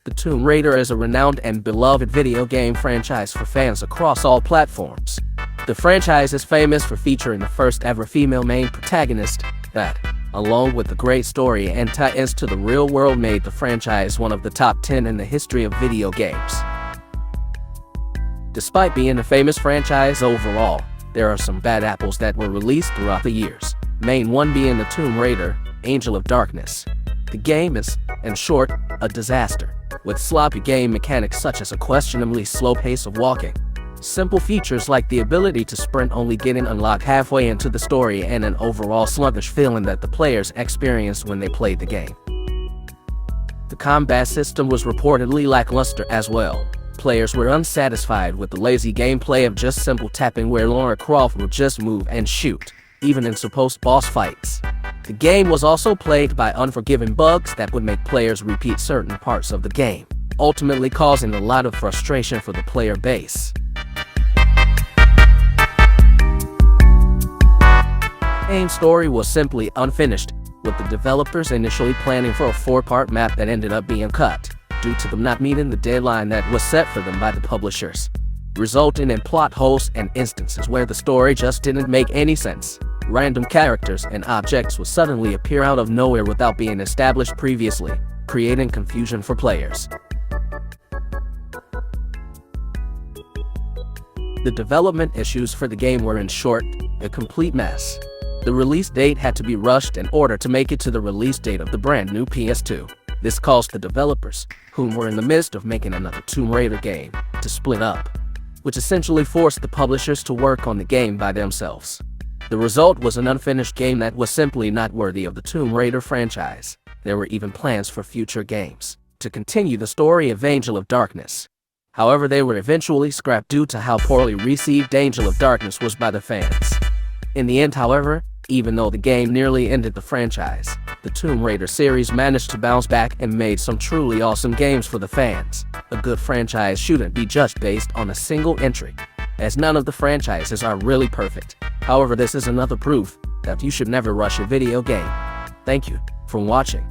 The Tomb Raider is a renowned and beloved video game franchise for fans across all platforms. The franchise is famous for featuring the first ever female main protagonist that, along with a great story and tie-ins to the real world, made the franchise one of the top 10 in the history of video games. Despite being a famous franchise overall, there are some bad apples that were released throughout the years, main one being the Tomb Raider, Angel of Darkness. The game is, in short, a disaster, with sloppy game mechanics such as a questionably slow pace of walking, simple features like the ability to sprint only getting unlocked halfway into the story, and an overall sluggish feeling that the players experienced when they played the game. The combat system was reportedly lackluster as well. Players were unsatisfied with the lazy gameplay of just simple tapping where Lara Croft would just move and shoot, even in supposed boss fights. The game was also plagued by unforgiving bugs that would make players repeat certain parts of the game, ultimately causing a lot of frustration for the player base. The game's story was simply unfinished, with the developers initially planning for a 4-part map that ended up being cut, due to them not meeting the deadline that was set for them by the publishers, resulting in plot holes and instances where the story just didn't make any sense. Random characters and objects would suddenly appear out of nowhere without being established previously, creating confusion for players. The development issues for the game were, in short, a complete mess. The release date had to be rushed in order to make it to the release date of the brand new PS2. This caused the developers, whom were in the midst of making another Tomb Raider game, to split up, which essentially forced the publishers to work on the game by themselves. The result was an unfinished game that was simply not worthy of the Tomb Raider franchise. There were even plans for future games to continue the story of Angel of Darkness. However, they were eventually scrapped due to how poorly received Angel of Darkness was by the fans. In the end, however, even though the game nearly ended the franchise, the Tomb Raider series managed to bounce back and made some truly awesome games for the fans. A good franchise shouldn't be judged based on a single entry, as none of the franchises are really perfect. However, this is another proof that you should never rush a video game. Thank you for watching.